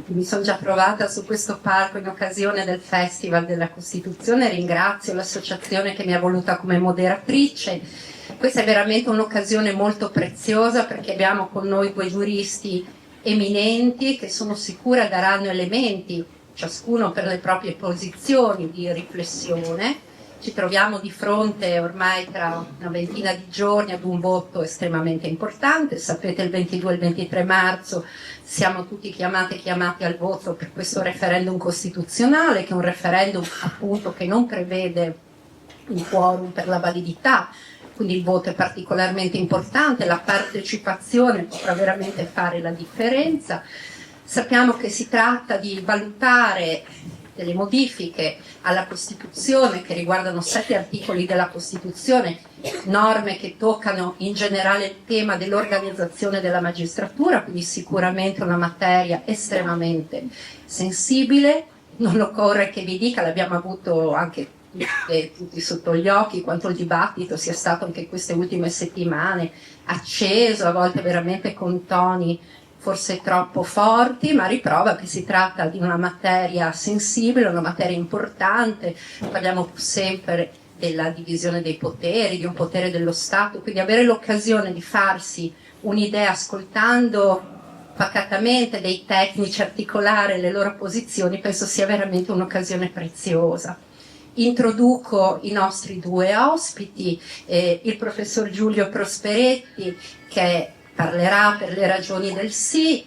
Mi sono già trovata su questo palco in occasione del Festival della Costituzione, ringrazio l'associazione che mi ha voluta come moderatrice. Questa è veramente un'occasione molto preziosa perché abbiamo con noi due giuristi eminenti che sono sicura daranno elementi, ciascuno per le proprie posizioni, di riflessione. Ci troviamo di fronte ormai tra una ventina di giorni ad un voto estremamente importante. Sapete, il 22 e il 23 marzo siamo tutti chiamati al voto per questo referendum costituzionale, che è un referendum appunto che non prevede un quorum per la validità, quindi il voto è particolarmente importante, la partecipazione potrà veramente fare la differenza. Sappiamo che si tratta di valutare delle modifiche alla Costituzione che riguardano 7 articoli della Costituzione, norme che toccano in generale il tema dell'organizzazione della magistratura, quindi sicuramente una materia estremamente sensibile. Non occorre che vi dica, l'abbiamo avuto anche tutti sotto gli occhi, quanto il dibattito sia stato anche queste ultime settimane acceso, a volte veramente con toni forse troppo forti, ma riprova che si tratta di una materia sensibile, una materia importante. Parliamo sempre della divisione dei poteri, di un potere dello Stato, quindi avere l'occasione di farsi un'idea ascoltando pacatamente dei tecnici, articolare le loro posizioni, penso sia veramente un'occasione preziosa. Introduco i nostri due ospiti, il professor Giulio Prosperetti, che parlerà per le ragioni del sì,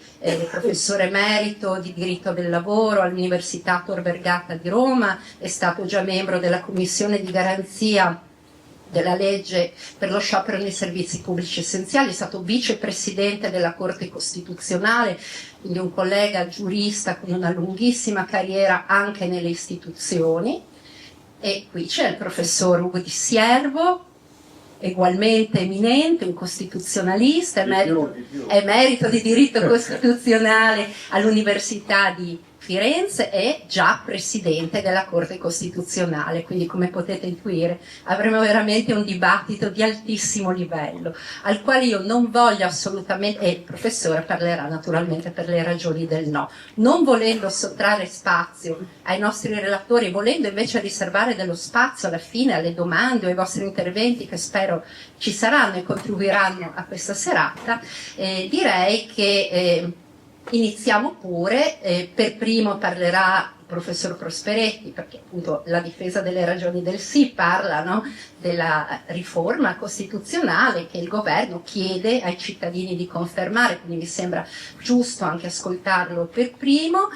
professore emerito di diritto del lavoro all'Università Tor Vergata di Roma, è stato già membro della commissione di garanzia della legge per lo sciopero nei servizi pubblici essenziali, è stato vicepresidente della Corte Costituzionale, quindi un collega giurista con una lunghissima carriera anche nelle istituzioni. E qui c'è il professor Ugo Di Siervo, ugualmente eminente, un costituzionalista, emerito di diritto costituzionale all'Università di Firenze e già presidente della Corte Costituzionale, quindi come potete intuire avremo veramente un dibattito di altissimo livello, al quale io non voglio assolutamente, e il professore parlerà naturalmente per le ragioni del no, non volendo sottrarre spazio ai nostri relatori, volendo invece riservare dello spazio alla fine alle domande o ai vostri interventi che spero ci saranno e contribuiranno a questa serata, direi che iniziamo pure. Per primo parlerà il professor Prosperetti, perché appunto la difesa delle ragioni del sì parla, no, della riforma costituzionale che il governo chiede ai cittadini di confermare, quindi mi sembra giusto anche ascoltarlo per primo.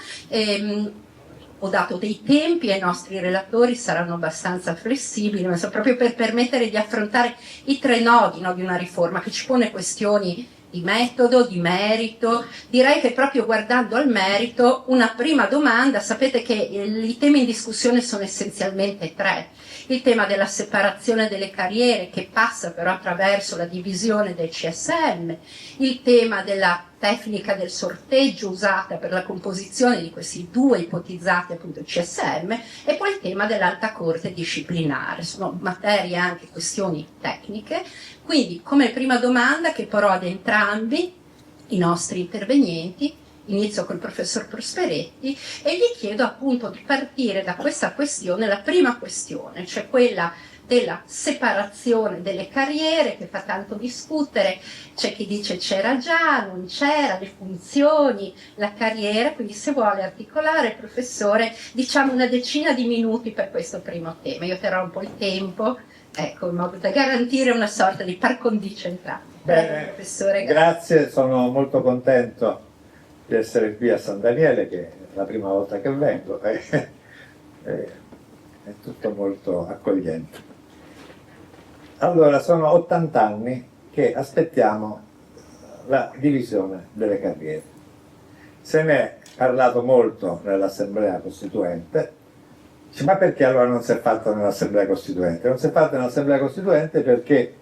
Ho dato dei tempi ai nostri relatori, saranno abbastanza flessibili, ma proprio per permettere di affrontare i 3 nodi, no, di una riforma che ci pone questioni di metodo, di merito. Direi che proprio guardando al merito, una prima domanda, sapete che i temi in discussione sono essenzialmente 3. Il tema della separazione delle carriere, che passa però attraverso la divisione del CSM, il tema della tecnica del sorteggio usata per la composizione di questi 2 ipotizzati appunto CSM, e poi il tema dell'alta corte disciplinare. Sono materie anche questioni tecniche, quindi come prima domanda che porrò ad entrambi i nostri intervenienti, inizio col professor Prosperetti e gli chiedo appunto di partire da questa questione, la prima questione, cioè quella della separazione delle carriere che fa tanto discutere. C'è chi dice c'era già, non c'era, le funzioni, la carriera, quindi se vuole articolare, professore, diciamo una decina di minuti per questo primo tema. Io terrò un po' il tempo, ecco, in modo da garantire una sorta di par condicio entrambi. Bene, professore, grazie, sono molto contento di essere qui a San Daniele, che è la prima volta che vengo, è tutto molto accogliente. Allora, sono 80 anni che aspettiamo la divisione delle carriere. Se ne è parlato molto nell'Assemblea Costituente. Ma perché allora non si è fatto nell'Assemblea Costituente? Non si è fatto nell'Assemblea Costituente perché,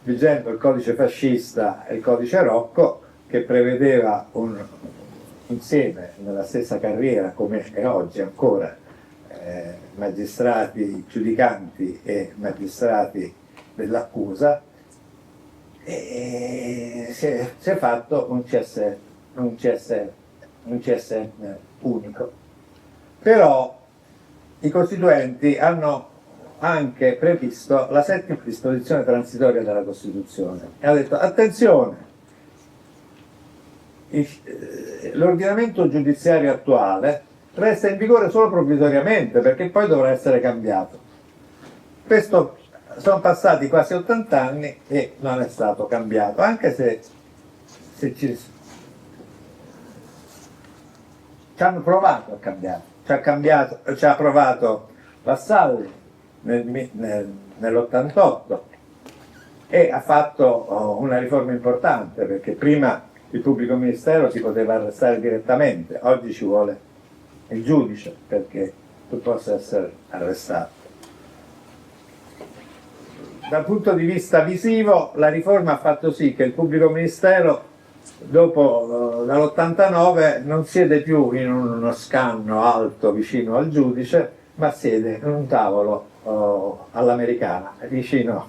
vigendo il codice fascista e il codice Rocco, che prevedeva un insieme nella stessa carriera, come è oggi ancora, magistrati giudicanti e magistrati dell'accusa, si è fatto un CSM un CSM unico. Però i Costituenti hanno anche previsto la settima disposizione transitoria della Costituzione e ha detto attenzione, l'ordinamento giudiziario attuale resta in vigore solo provvisoriamente perché poi dovrà essere cambiato. Questo sono passati quasi 80 anni e non è stato cambiato, anche se ci hanno provato a cambiare, ci ha provato Vassalli nell'88 e ha fatto una riforma importante, perché prima il pubblico ministero si poteva arrestare direttamente, oggi ci vuole il giudice perché tu possa essere arrestato. Dal punto di vista visivo la riforma ha fatto sì che il pubblico ministero dopo dall'89 non siede più in uno scanno alto vicino al giudice, ma siede in un tavolo all'americana vicino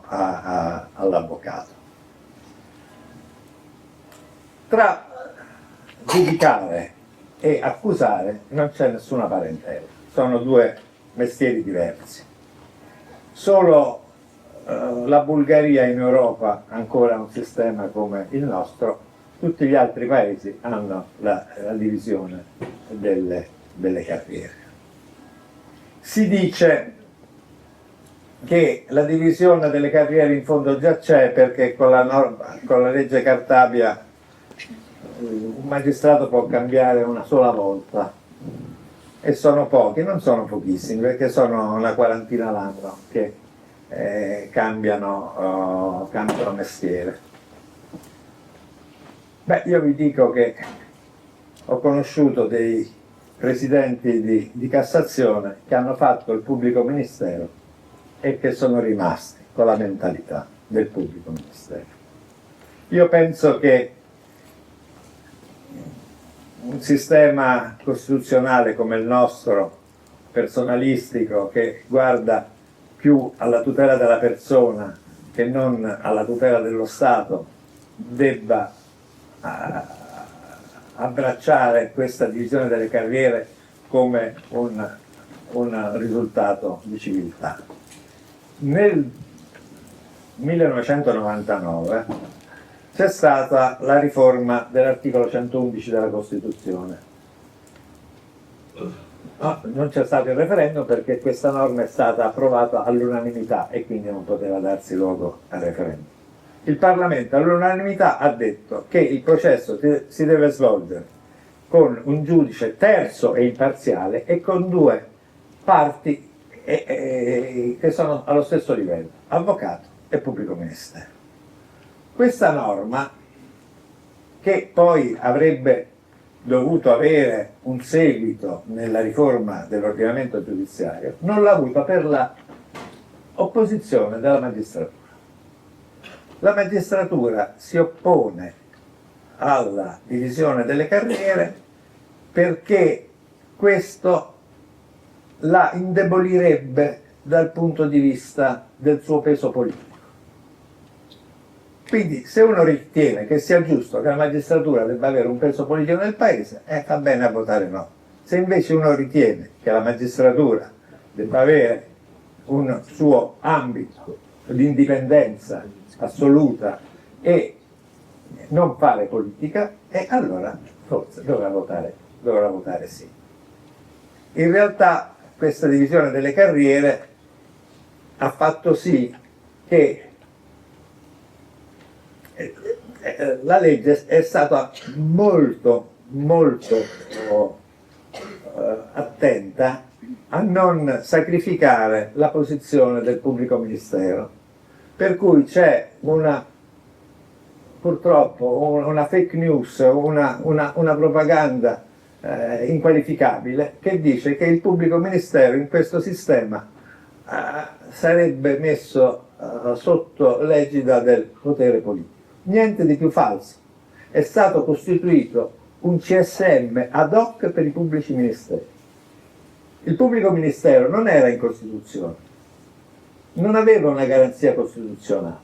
all'avvocato. Tra giudicare e accusare non c'è nessuna parentela, sono due mestieri diversi. Solo la Bulgaria in Europa ha ancora un sistema come il nostro, tutti gli altri paesi hanno la divisione delle carriere. Si dice che la divisione delle carriere in fondo già c'è perché con la legge Cartabia un magistrato può cambiare una sola volta e sono pochi, non sono pochissimi perché sono una quarantina l'anno che cambiano mestiere. Beh, io vi dico che ho conosciuto dei presidenti di Cassazione che hanno fatto il pubblico ministero e che sono rimasti con la mentalità del pubblico ministero. Io penso che un sistema costituzionale come il nostro, personalistico, che guarda più alla tutela della persona che non alla tutela dello Stato, debba abbracciare questa divisione delle carriere come un risultato di civiltà. Nel 1999 c'è stata la riforma dell'articolo 111 della Costituzione. No, non c'è stato il referendum perché questa norma è stata approvata all'unanimità e quindi non poteva darsi luogo al referendum. Il Parlamento all'unanimità ha detto che il processo si deve svolgere con un giudice terzo e imparziale e con due parti che sono allo stesso livello, avvocato e pubblico ministero. Questa norma, che poi avrebbe dovuto avere un seguito nella riforma dell'ordinamento giudiziario, non l'ha avuta per la opposizione della magistratura. La magistratura si oppone alla divisione delle carriere perché questo la indebolirebbe dal punto di vista del suo peso politico. Quindi se uno ritiene che sia giusto che la magistratura debba avere un peso politico nel paese, fa bene a votare no. Se invece uno ritiene che la magistratura debba avere un suo ambito di indipendenza assoluta e non fare politica, allora forse dovrà votare sì. In realtà questa divisione delle carriere ha fatto sì che la legge è stata molto attenta a non sacrificare la posizione del pubblico ministero, per cui c'è purtroppo una fake news, una propaganda inqualificabile che dice che il pubblico ministero in questo sistema sarebbe messo sotto l'egida del potere politico. Niente di più falso. È stato costituito un CSM ad hoc per i pubblici ministeri. Il pubblico ministero non era in Costituzione, non aveva una garanzia costituzionale.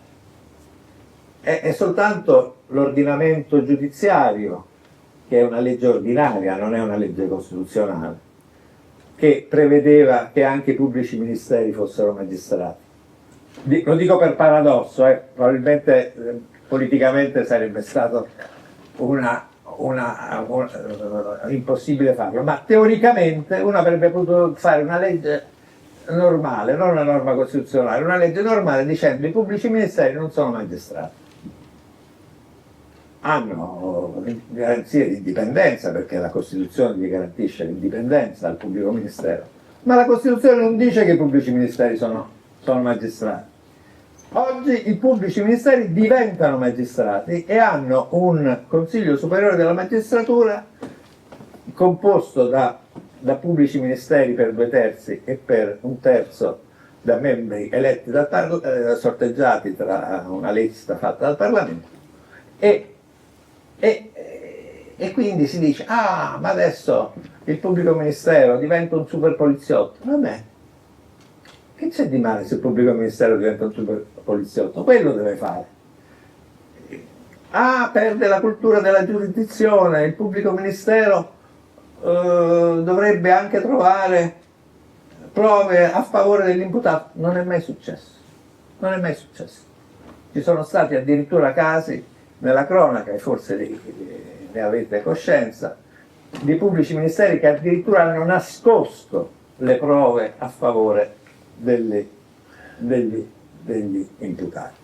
È soltanto l'ordinamento giudiziario che è una legge ordinaria, non è una legge costituzionale, che prevedeva che anche i pubblici ministeri fossero magistrati. Lo dico per paradosso, probabilmente politicamente sarebbe stato impossibile farlo, ma teoricamente uno avrebbe potuto fare una legge normale, non una norma costituzionale, una legge normale dicendo i pubblici ministeri non sono magistrati. Hanno garanzie di indipendenza perché la Costituzione gli garantisce l'indipendenza al pubblico ministero, ma la Costituzione non dice che i pubblici ministeri sono magistrati. Oggi i pubblici ministeri diventano magistrati e hanno un Consiglio Superiore della Magistratura composto da pubblici ministeri per 2/3 e per 1/3 da membri eletti sorteggiati tra una lista fatta dal Parlamento e quindi si dice ma adesso il pubblico ministero diventa un super poliziotto. Vabbè, che c'è di male se il pubblico ministero diventa un super poliziotto? Quello deve fare. Perde la cultura della giurisdizione, il pubblico ministero dovrebbe anche trovare prove a favore dell'imputato. Non è mai successo. Non è mai successo. Ci sono stati addirittura casi nella cronaca, e forse ne avete coscienza, di pubblici ministeri che addirittura hanno nascosto le prove a favore degli imputati.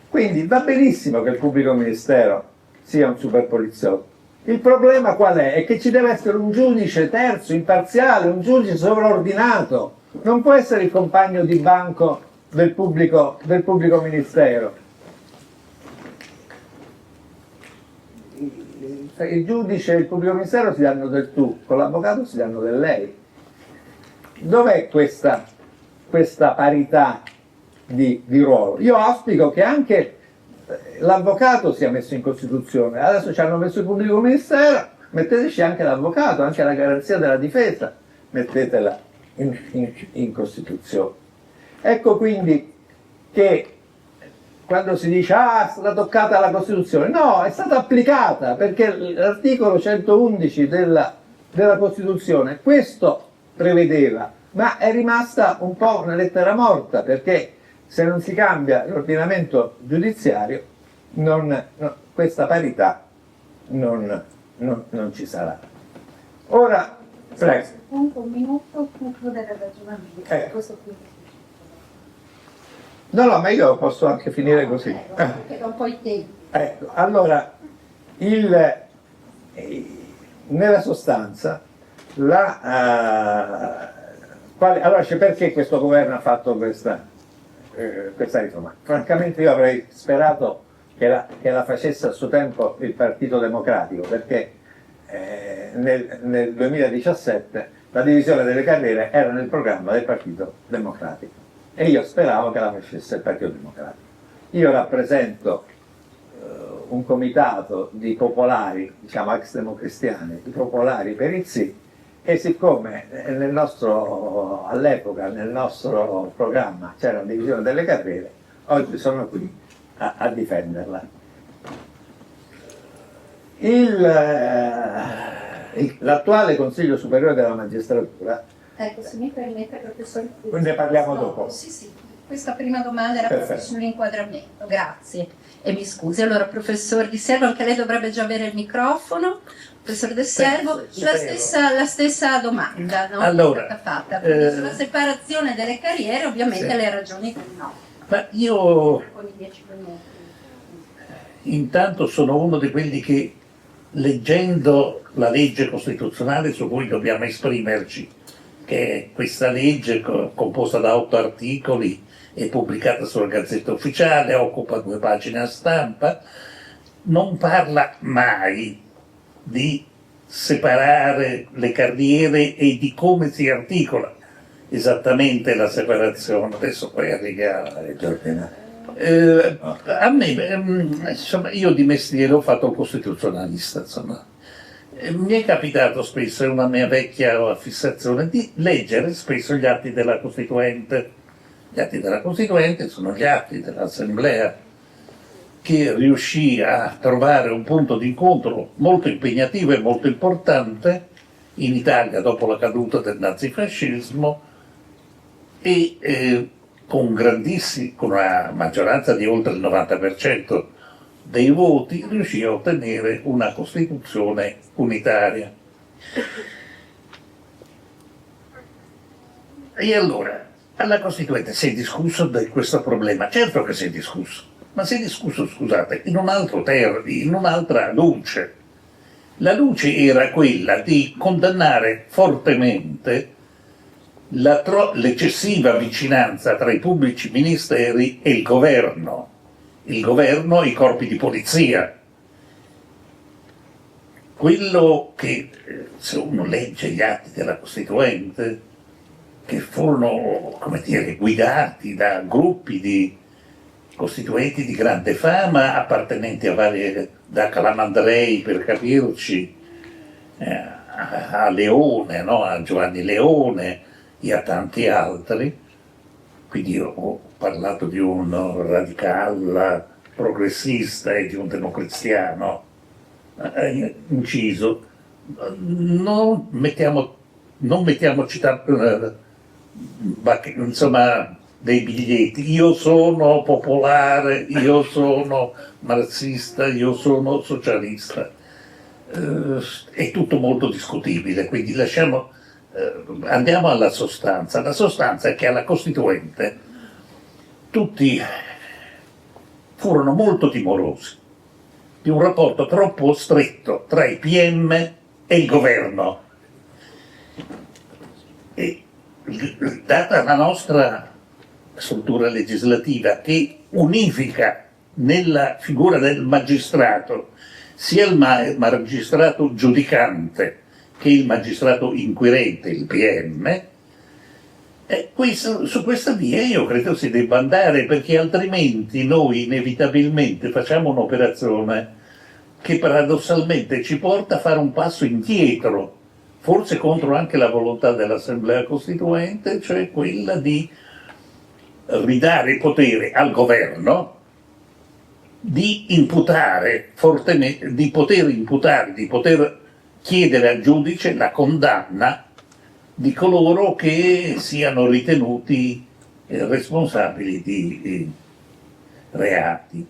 Quindi va benissimo che il pubblico ministero sia un super poliziotto. Il problema qual è? È che ci deve essere un giudice terzo, imparziale, un giudice sovraordinato. Non può essere il compagno di banco del pubblico ministero. Il giudice e il pubblico ministero si danno del tu, con l'avvocato si danno del lei. Dov'è questa parità di ruolo? Io auspico che anche l'avvocato sia messo in Costituzione. Adesso ci hanno messo il pubblico ministero, metteteci anche l'avvocato, anche la garanzia della difesa, mettetela in Costituzione. Ecco quindi che quando si dice è stata toccata la Costituzione, no, è stata applicata, perché l'articolo 111 della Costituzione questo prevedeva, ma è rimasta un po' una lettera morta, perché se non si cambia l'ordinamento giudiziario questa parità non ci sarà. Ora, prego. Un minuto, concludere il ragionamento. Questo qui. No, ma io posso anche finire così. Perché da un po' i tempi. Ecco, allora, nella sostanza, allora c'è perché questo governo ha fatto questa riforma. Francamente io avrei sperato che la facesse a suo tempo il Partito Democratico, perché nel 2017 la divisione delle carriere era nel programma del Partito Democratico e io speravo che la facesse il Partito Democratico. Io rappresento un comitato di popolari, diciamo ex democristiani, di popolari per il sì, e siccome all'epoca nel nostro programma c'era la divisione delle carriere, oggi sono qui a difenderla. L'attuale Consiglio Superiore della Magistratura, ecco, se mi permette, professore, ne parliamo dopo. Sì, questa prima domanda era proprio sull'inquadramento, grazie. E mi scusi, allora professor Di Servo, anche lei dovrebbe già avere il microfono. Professor Di Servo, la stessa domanda, no? Allora, è stata fatta. Quindi sulla separazione delle carriere, ovviamente le ragioni del no. Ma io Con i 10 minuti. intanto sono uno di quelli che, leggendo la legge costituzionale su cui dobbiamo esprimerci, che è questa legge composta da 8 articoli e pubblicata sulla Gazzetta Ufficiale, occupa 2 pagine a stampa, non parla mai di separare le carriere e di come si articola esattamente la separazione. Adesso poi arriva a me, insomma, io di mestiere ho fatto il costituzionalista, insomma. Mi è capitato spesso, è una mia vecchia fissazione, di leggere spesso gli atti della Costituente. Gli atti della Costituente sono gli atti dell'Assemblea che riuscì a trovare un punto di incontro molto impegnativo e molto importante in Italia dopo la caduta del nazifascismo e con una maggioranza di oltre il 90% dei voti riuscì a ottenere una Costituzione unitaria. E allora, alla Costituente si è discusso di questo problema? Certo che si è discusso, ma si è discusso, scusate, in un altro termine, in un'altra luce. La luce era quella di condannare fortemente l'eccessiva vicinanza tra i pubblici ministeri e il governo e i corpi di polizia. Quello che, se uno legge gli atti della Costituente, che furono, come dire, guidati da gruppi di costituenti di grande fama, appartenenti da Calamandrei, per capirci, a Leone, no? A Giovanni Leone e a tanti altri. Quindi io ho parlato di un radical progressista e di un democristiano, inciso. Non mettiamoci insomma, dei biglietti. Io sono popolare, io sono marxista, io sono socialista. È tutto molto discutibile, quindi andiamo alla sostanza. La sostanza è che alla Costituente tutti furono molto timorosi di un rapporto troppo stretto tra i PM e il governo. E data la nostra struttura legislativa che unifica nella figura del magistrato sia il magistrato giudicante che il magistrato inquirente, il PM, su questa via io credo si debba andare, perché altrimenti noi inevitabilmente facciamo un'operazione che paradossalmente ci porta a fare un passo indietro, forse contro anche la volontà dell'Assemblea Costituente, cioè quella di ridare potere al governo di imputare fortemente, di poter chiedere al giudice la condanna di coloro che siano ritenuti responsabili di reati.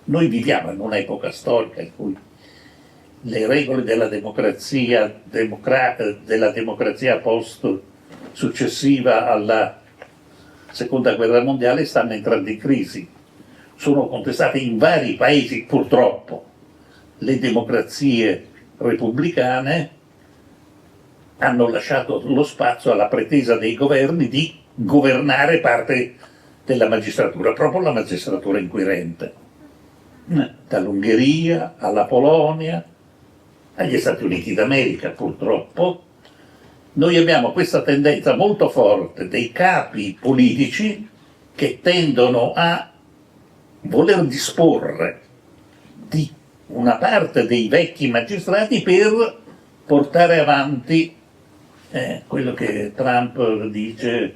Noi viviamo in un'epoca storica in cui le regole della democrazia post successiva alla Seconda Guerra Mondiale stanno entrando in crisi. Sono contestate in vari paesi, purtroppo. Le democrazie repubblicane hanno lasciato lo spazio alla pretesa dei governi di governare parte della magistratura, proprio la magistratura inquirente, dall'Ungheria alla Polonia, agli Stati Uniti d'America, purtroppo. Noi abbiamo questa tendenza molto forte dei capi politici che tendono a voler disporre di una parte dei vecchi magistrati per portare avanti quello che Trump dice: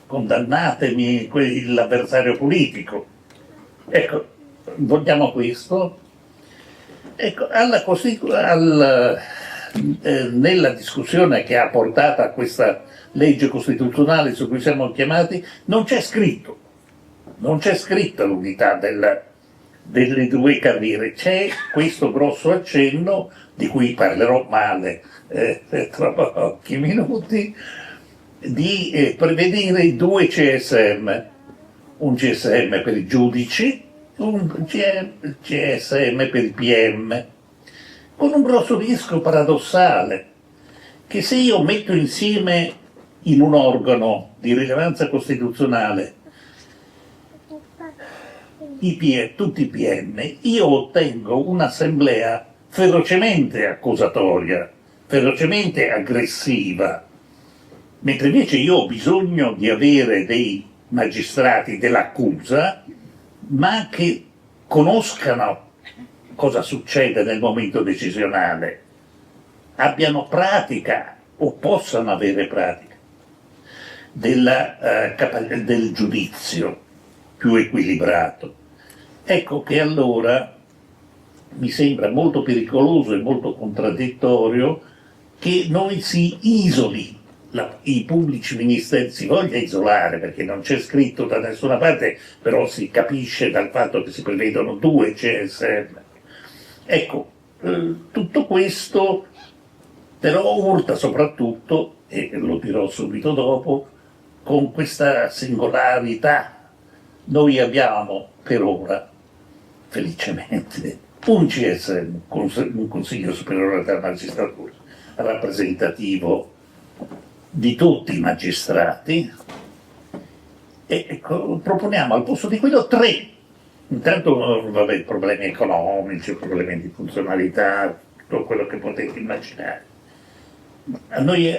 condannatemi l'avversario politico. Ecco, vogliamo questo? Ecco, nella discussione che ha portato a questa legge costituzionale su cui siamo chiamati, non c'è scritto l'unità delle due carriere, c'è questo grosso accenno di cui parlerò male tra pochi minuti, di prevedere due CSM, un CSM per i giudici, un CSM per i PM, con un grosso rischio paradossale, che se io metto insieme in un organo di rilevanza costituzionale tutti i PM, io ottengo un'assemblea ferocemente accusatoria, ferocemente aggressiva, mentre invece io ho bisogno di avere dei magistrati dell'accusa, ma che conoscano cosa succede nel momento decisionale, abbiano pratica o possano avere pratica del giudizio più equilibrato. Ecco che allora mi sembra molto pericoloso e molto contraddittorio che noi si isoli, i pubblici ministeri si voglia isolare, perché non c'è scritto da nessuna parte, però si capisce dal fatto che si prevedono 2 CSM. Ecco, tutto questo però urta soprattutto, e lo dirò subito dopo, con questa singolarità. Noi abbiamo per ora, felicemente, un CSM, un Consiglio Superiore della Magistratura, rappresentativo di tutti i magistrati, e proponiamo al posto di quello 3. Intanto, vabbè, problemi economici, problemi di funzionalità, tutto quello che potete immaginare. Noi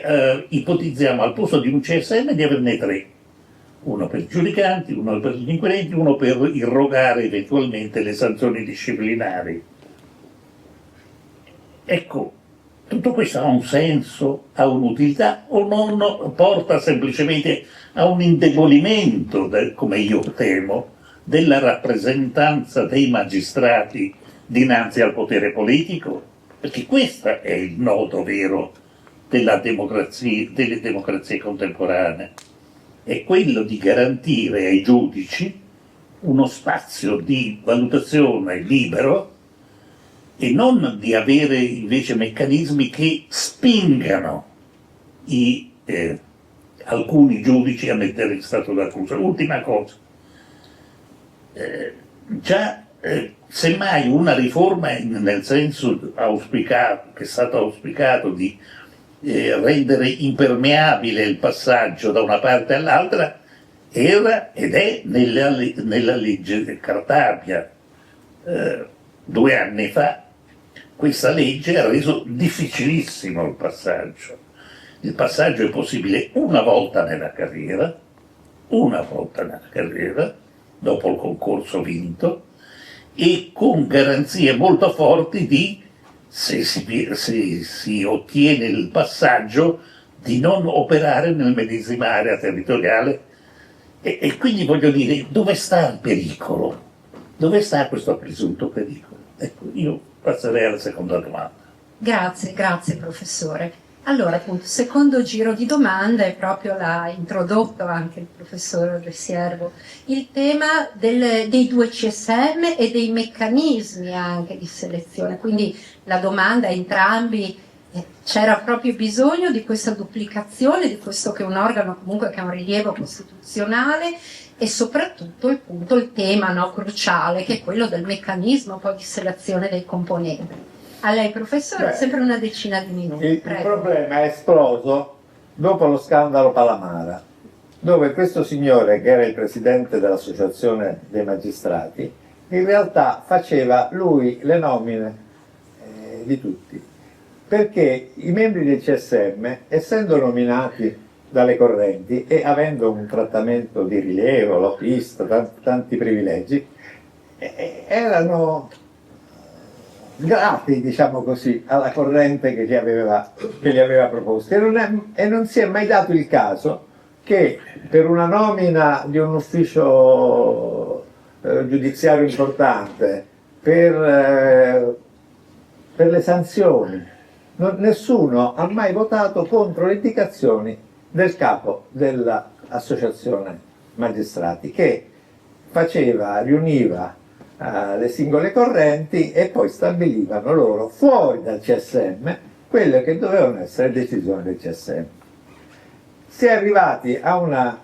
ipotizziamo al posto di un CSM di averne 3. Uno per i giudicanti, uno per gli inquirenti, uno per irrogare eventualmente le sanzioni disciplinari. Ecco, tutto questo ha un senso, ha un'utilità o non porta semplicemente a un indebolimento, come io temo, della rappresentanza dei magistrati dinanzi al potere politico? Perché questo è il nodo vero delle democrazie contemporanee. È quello di garantire ai giudici uno spazio di valutazione libero e non di avere invece meccanismi che spingano alcuni giudici a mettere in stato d'accusa. Ultima cosa, semmai una riforma nel senso auspicato, che è stato auspicato di rendere impermeabile il passaggio da una parte all'altra, era ed è nella legge Cartabia. 2 anni fa questa legge ha reso difficilissimo il passaggio. Il passaggio è possibile una volta nella carriera, dopo il concorso vinto, e con garanzie molto forti di, se si ottiene il passaggio, di non operare nel medesima area territoriale. E quindi voglio dire, dove sta il pericolo? Dove sta questo presunto pericolo? Ecco, io passerei alla seconda domanda. Grazie professore. Allora, appunto, secondo giro di domande, proprio l'ha introdotto anche il professor De Siervo, il tema dei 2 CSM e dei meccanismi anche di selezione. Quindi la domanda a entrambi, c'era proprio bisogno di questa duplicazione, di questo che è un organo comunque che ha un rilievo costituzionale, e soprattutto il tema, no, cruciale, che è quello del meccanismo poi di selezione dei componenti. A lei, professore, sempre una decina di minuti. Il problema è esploso dopo lo scandalo Palamara, dove questo signore, che era il presidente dell'Associazione dei Magistrati, in realtà faceva lui le nomine di tutti, perché i membri del CSM, essendo nominati dalle correnti e avendo un trattamento di rilievo, lobbista, tanti privilegi, erano grati, diciamo così, alla corrente che li aveva proposti, e non si è mai dato il caso che per una nomina di un ufficio giudiziario importante, per le sanzioni, nessuno ha mai votato contro le indicazioni del capo dell'associazione magistrati, che riuniva le singole correnti e poi stabilivano loro fuori dal CSM quelle che dovevano essere decisioni del CSM. Si è arrivati a una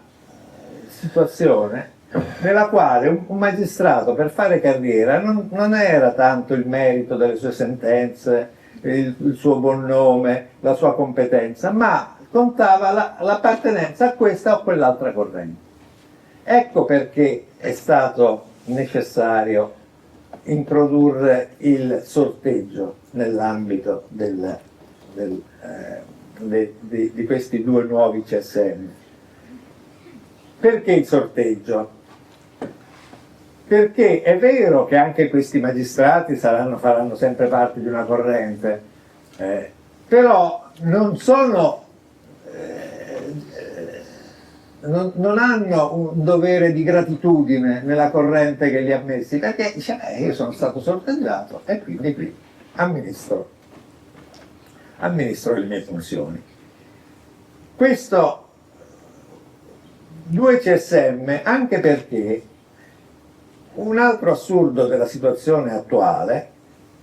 situazione nella quale un magistrato, per fare carriera, non era tanto il merito delle sue sentenze, il suo buon nome, la sua competenza, ma contava l'appartenenza a questa o quell'altra corrente. Ecco perché è stato necessario introdurre il sorteggio nell'ambito di questi 2 nuovi CSM. Perché il sorteggio? Perché è vero che anche questi magistrati faranno sempre parte di una corrente, non hanno un dovere di gratitudine nella corrente che li ha messi, perché dice, io sono stato sorteggiato e quindi qui amministro le mie funzioni. Questo 2 CSM, anche perché un altro assurdo della situazione attuale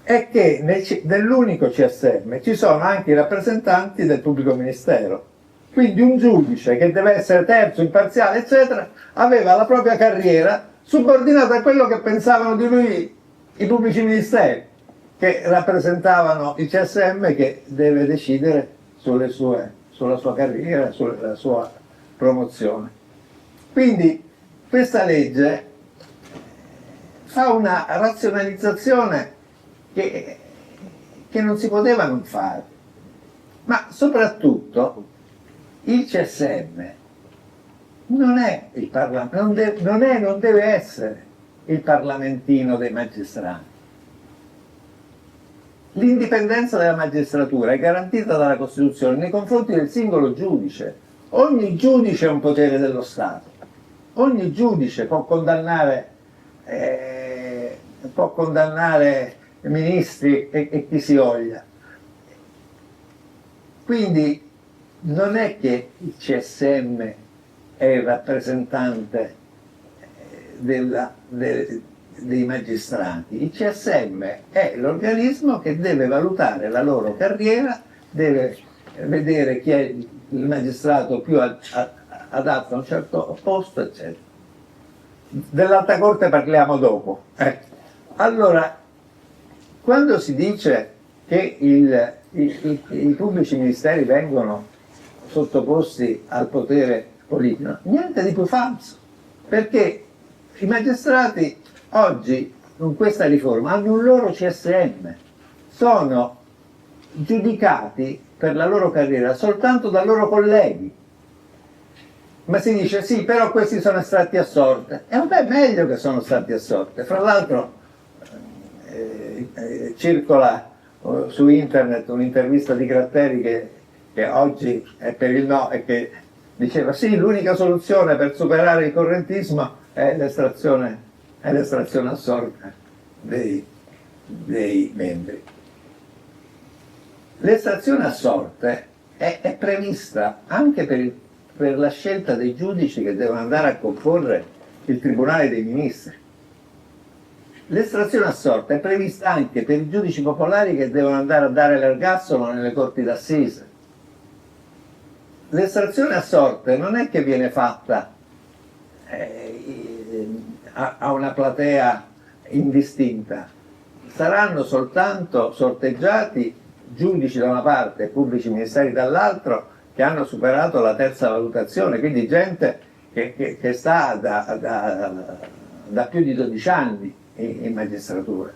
è che nell'unico CSM ci sono anche i rappresentanti del pubblico ministero. Quindi un giudice che deve essere terzo, imparziale, eccetera, aveva la propria carriera subordinata a quello che pensavano di lui i pubblici ministeri, che rappresentavano il CSM, che deve decidere sulla sua carriera, sulla sua promozione. Quindi questa legge fa una razionalizzazione che non si poteva non fare, ma soprattutto il CSM non deve essere il parlamentino dei magistrati. L'indipendenza della magistratura è garantita dalla Costituzione nei confronti del singolo giudice. Ogni giudice è un potere dello Stato, ogni giudice può condannare ministri e chi si voglia. Quindi non è che il CSM è il rappresentante dei magistrati, il CSM è l'organismo che deve valutare la loro carriera, deve vedere chi è il magistrato più adatto a un certo posto, eccetera. Dell'Alta Corte parliamo dopo. Allora, quando si dice che i pubblici ministeri vengono sottoposti al potere politico, niente di più falso, perché i magistrati oggi con questa riforma hanno un loro CSM, sono giudicati per la loro carriera soltanto dai loro colleghi, ma si dice sì, però questi sono estratti a sorte, e vabbè, meglio che sono stati a sorte. Fra l'altro circola su internet un'intervista di Gratteri che oggi è per il no e che diceva sì, l'unica soluzione per superare il correntismo è l'estrazione a sorte dei membri. L'estrazione a sorte è prevista anche per la scelta dei giudici che devono andare a comporre il Tribunale dei Ministri. L'estrazione a sorte è prevista anche per i giudici popolari che devono andare a dare l'ergastolo nelle corti d'assise. L'estrazione a sorte non è che viene fatta a una platea indistinta, saranno soltanto sorteggiati giudici da una parte e pubblici ministeri dall'altro che hanno superato la terza valutazione, quindi gente che sta da più di 12 anni in magistratura.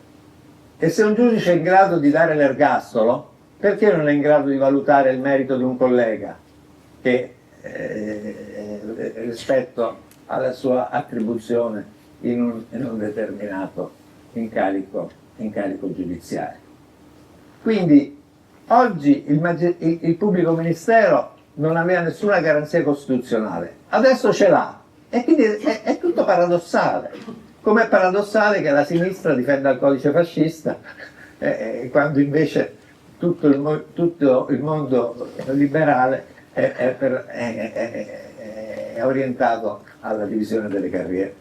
E se un giudice è in grado di dare l'ergastolo, perché non è in grado di valutare il merito di un collega che rispetto alla sua attribuzione in un determinato incarico giudiziario? Quindi oggi il pubblico ministero non aveva nessuna garanzia costituzionale, adesso ce l'ha, e quindi è tutto paradossale. Com'è paradossale che la sinistra difenda il codice fascista quando invece tutto il mondo liberale è orientato alla divisione delle carriere.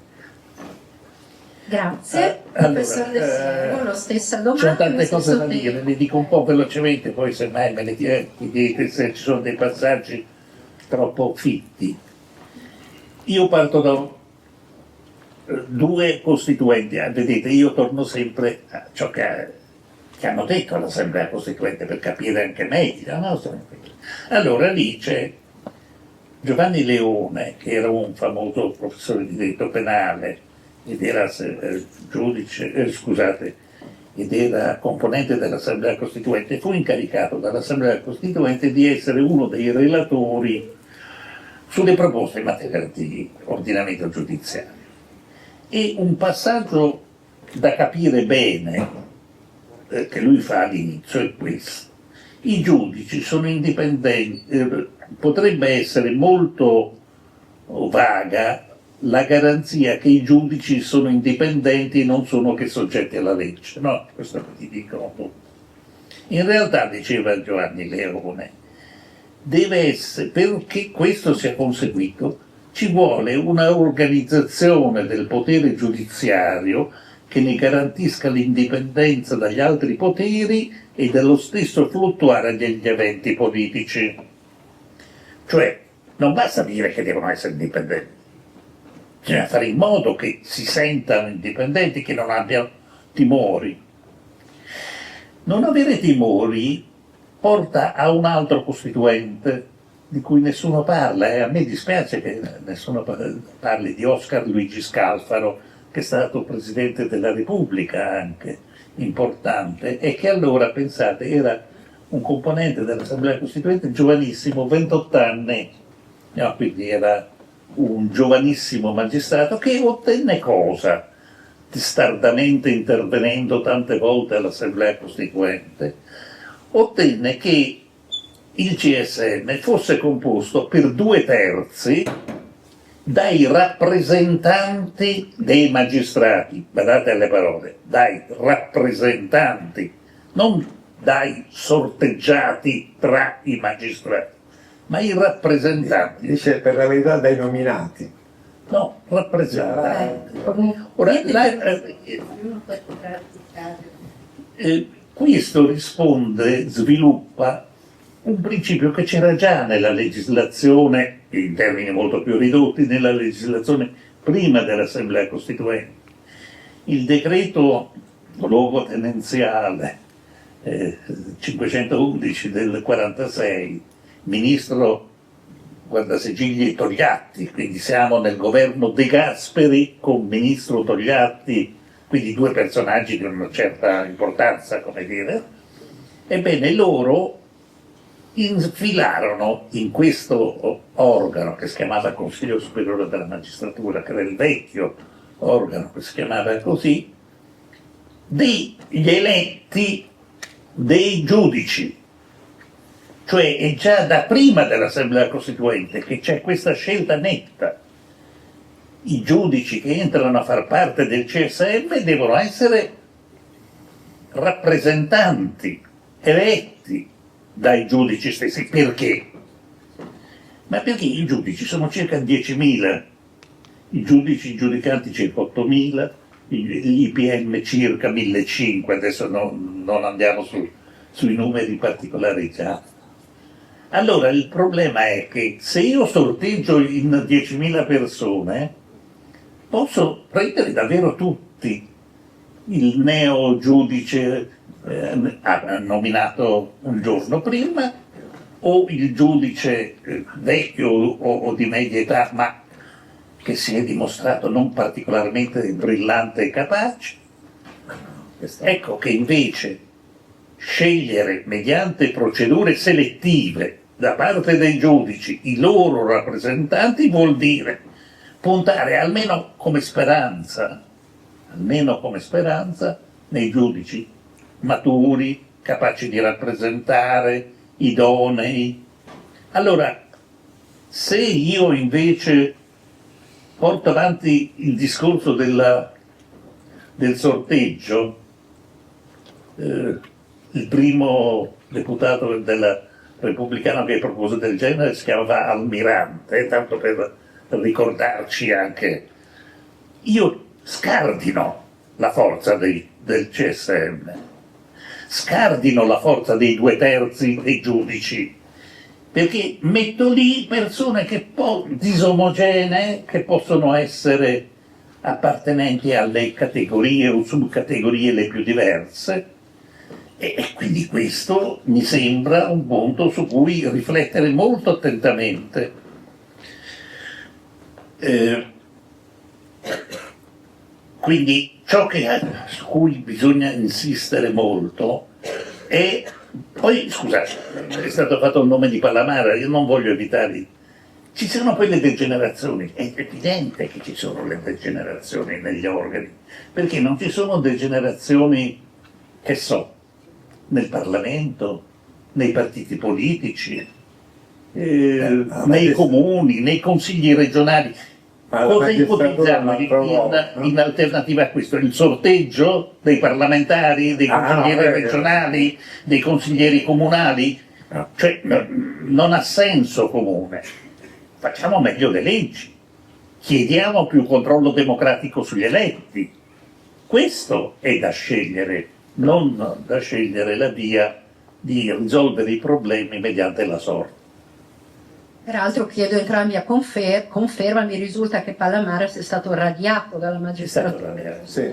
Grazie, professor De Siero, lo stessa domanda. Sono tante cose da dire, le dico un po' velocemente, poi semmai me ne chiedete se ci sono dei passaggi troppo fitti. Io parto da due costituenti, vedete, io torno sempre a ciò che hanno detto all'Assemblea Costituente per capire anche meglio la nostra. Allora lì c'è Giovanni Leone, che era un famoso professore di diritto penale ed era ed era componente dell'Assemblea Costituente, fu incaricato dall'Assemblea Costituente di essere uno dei relatori sulle proposte in materia di ordinamento giudiziario. E un passaggio da capire bene che lui fa all'inizio è questo: i giudici sono indipendenti, potrebbe essere molto o vaga la garanzia che i giudici sono indipendenti e non sono che soggetti alla legge. No, questo ti dicono tutti. In realtà, diceva Giovanni Leone, deve essere, perché questo sia conseguito, ci vuole una organizzazione del potere giudiziario che ne garantisca l'indipendenza dagli altri poteri e dello stesso fluttuare degli eventi politici. Cioè, non basta dire che devono essere indipendenti, bisogna fare in modo che si sentano indipendenti, che non abbiano timori. Non avere timori porta a un altro costituente di cui nessuno parla, e a me dispiace che nessuno parli di Oscar Luigi Scalfaro, che è stato Presidente della Repubblica anche, importante, e che allora, pensate, era un componente dell'Assemblea Costituente giovanissimo, 28 anni, no, quindi era un giovanissimo magistrato che ottenne cosa? Testardamente intervenendo tante volte all'Assemblea Costituente, ottenne che il CSM fosse composto per 2/3 dai rappresentanti dei magistrati, badate alle parole, dai rappresentanti, non dai sorteggiati tra i magistrati, ma i rappresentanti. Dice per la verità dai nominati. No, rappresentanti. Ora, questo risponde, sviluppa un principio che c'era già nella legislazione, in termini molto più ridotti, nella legislazione prima dell'Assemblea Costituente. Il decreto luogotenenziale 511 del 46, ministro Guardasigilli Togliatti, quindi siamo nel governo De Gasperi con ministro Togliatti, quindi due personaggi di una certa importanza, come dire. Ebbene, loro infilarono in questo organo che si chiamava Consiglio Superiore della Magistratura, che era il vecchio organo che si chiamava così, degli eletti dei giudici. Cioè è già da prima dell'Assemblea Costituente che c'è questa scelta netta. I giudici che entrano a far parte del CSM devono essere rappresentanti, eletti dai giudici stessi. Perché? Ma perché i giudici sono circa 10.000, i giudici giudicanti circa 8.000, gli IPM circa 1.500, adesso non andiamo sui numeri particolarizzati. Allora il problema è che se io sorteggio in 10.000 persone, posso prendere davvero tutti. Il neo giudice nominato un giorno prima, o il giudice vecchio o di media età, ma che si è dimostrato non particolarmente brillante e capace. Ecco che invece scegliere mediante procedure selettive da parte dei giudici i loro rappresentanti vuol dire puntare almeno come speranza nei giudici maturi, capaci di rappresentare, idonei. Allora, se io invece porto avanti il discorso del sorteggio, il primo deputato della repubblicano che propose del genere si chiamava Almirante, tanto per ricordarci anche. Io scardino la forza del CSM, scardino la forza dei 2/3 dei giudici, perché metto lì persone disomogenee, che possono essere appartenenti alle categorie o subcategorie le più diverse, e quindi questo mi sembra un punto su cui riflettere molto attentamente. Quindi ciò su cui bisogna insistere molto è, poi scusate, è stato fatto il nome di Palamara, io non voglio evitare, ci sono poi le degenerazioni, è evidente che ci sono le degenerazioni negli organi, perché non ci sono degenerazioni, che so, nel Parlamento, nei partiti politici, nei comuni, nei consigli regionali. Cosa ipotizziamo in alternativa a questo? Il sorteggio dei parlamentari, dei consiglieri regionali, dei consiglieri comunali? Cioè, non ha senso comune. Facciamo meglio le leggi, chiediamo più controllo democratico sugli eletti. Questo è da scegliere, non da scegliere la via di risolvere i problemi mediante la sorte. Peraltro chiedo entrambi a conferma, mi risulta che Palamara sia stato radiato dalla magistratura. Sì.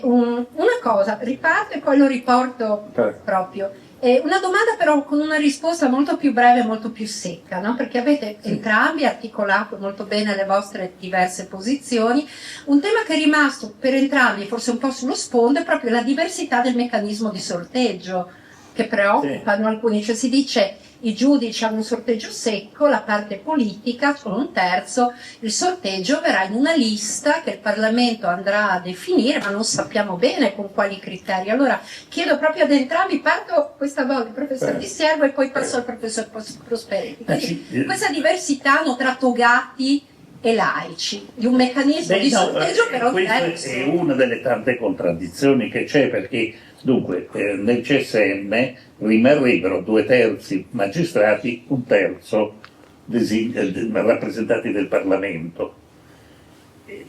Una cosa, riparto e poi lo riporto proprio. Una domanda però con una risposta molto più breve e molto più secca, no? Perché avete entrambi articolato molto bene le vostre diverse posizioni. Un tema che è rimasto per entrambi, forse un po' sullo sfondo, è proprio la diversità del meccanismo di sorteggio, che preoccupano alcuni. Cioè si dice i giudici hanno un sorteggio secco, la parte politica con un terzo, il sorteggio verrà in una lista che il Parlamento andrà a definire, ma non sappiamo bene con quali criteri. Allora chiedo proprio ad entrambi, parto questa volta il professor Di Siervo e poi passo al professor Prosperetti. Quindi, questa diversità tra togati e laici, di un meccanismo di sorteggio però questa è una delle tante contraddizioni che c'è, perché dunque nel CSM rimarrebbero 2/3 magistrati, 1/3 rappresentanti del Parlamento.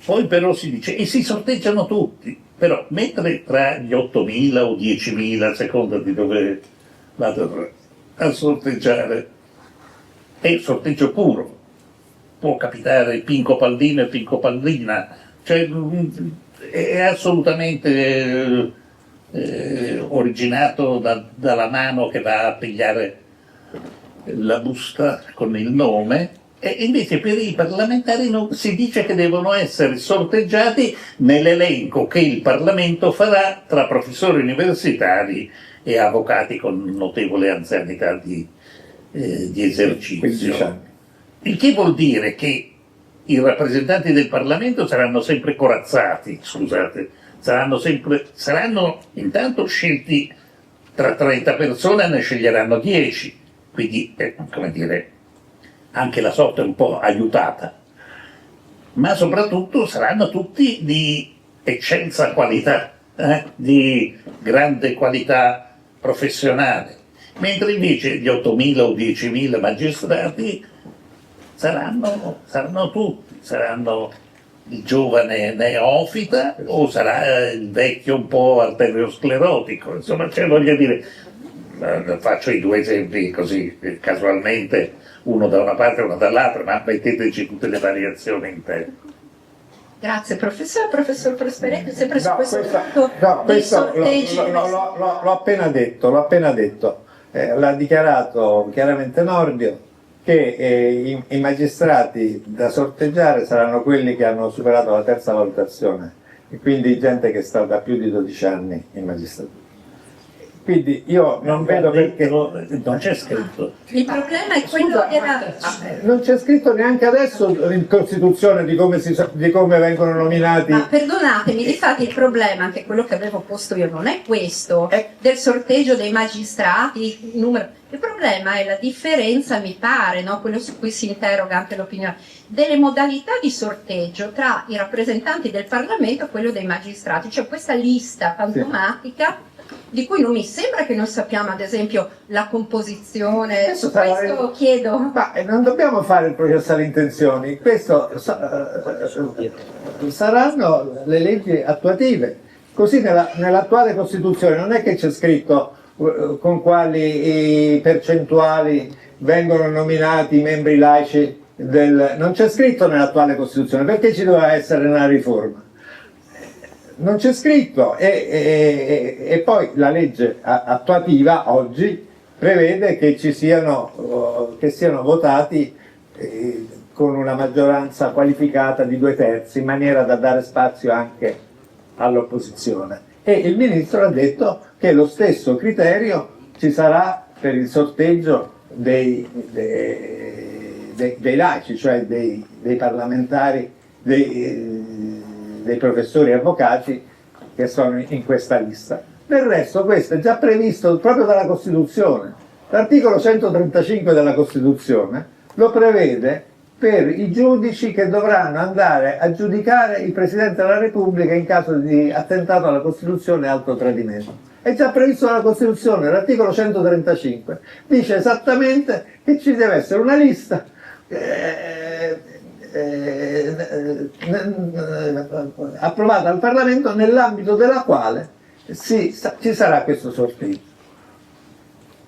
Poi però si dice, e si sorteggiano tutti, però mentre tra gli 8.000 o 10.000, a seconda di dove vado a sorteggiare, è sorteggio puro, può capitare Pinco Pallino e Pinco Pallina, cioè è assolutamente originato dalla mano che va a pigliare la busta con il nome, e invece per i parlamentari si dice che devono essere sorteggiati nell'elenco che il Parlamento farà tra professori universitari e avvocati con notevole anzianità di esercizio. Il che vuol dire che i rappresentanti del Parlamento saranno sempre corazzati, scusate, saranno intanto scelti tra 30 persone, ne sceglieranno 10, quindi come dire, anche la sorte è un po' aiutata, ma soprattutto saranno tutti di eccelsa qualità, di grande qualità professionale, mentre invece gli 8.000 o 10.000 magistrati saranno tutti, saranno il giovane neofita o sarà il vecchio un po' arteriosclerotico, insomma, cioè, voglio dire, faccio i due esempi così casualmente, uno da una parte e uno dall'altra, ma metteteci tutte le variazioni in te. Grazie professore. Professor Prosperetti, sempre su questo punto l'ho appena detto, l'ha dichiarato chiaramente Nordio, che i magistrati da sorteggiare saranno quelli che hanno superato la terza valutazione, e quindi gente che sta da più di 12 anni in magistratura. Quindi io non vedo perché... Non c'è scritto. Il problema è quello non c'è scritto neanche adesso in Costituzione di come vengono nominati. Ma perdonatemi, difatti il problema, anche quello che avevo posto io, non è questo, del sorteggio dei magistrati, il problema è la differenza, mi pare, no? Quello su cui si interroga anche l'opinione, delle modalità di sorteggio tra i rappresentanti del Parlamento e quello dei magistrati, cioè questa lista fantomatica di cui non mi sembra che noi sappiamo, ad esempio, la composizione. Su questo chiedo. Ma non dobbiamo fare il processo alle intenzioni, questo saranno le leggi attuative. Così nell'attuale Costituzione non è che c'è scritto con quali percentuali vengono nominati i membri laici non c'è scritto nell'attuale Costituzione, perché ci doveva essere una riforma? Non c'è scritto, e poi la legge attuativa oggi prevede che siano votati con una maggioranza qualificata di 2/3, in maniera da dare spazio anche all'opposizione. E il ministro ha detto che lo stesso criterio ci sarà per il sorteggio dei laici, cioè dei parlamentari, dei professori avvocati che sono in questa lista. Del resto questo è già previsto proprio dalla Costituzione, L'articolo 135 della Costituzione lo prevede per i giudici che dovranno andare a giudicare il Presidente della Repubblica in caso di attentato alla Costituzione e altro tradimento. È già previsto dalla Costituzione, l'articolo 135 dice esattamente che ci deve essere una lista approvata dal Parlamento nell'ambito della quale ci sarà questo sorteggio.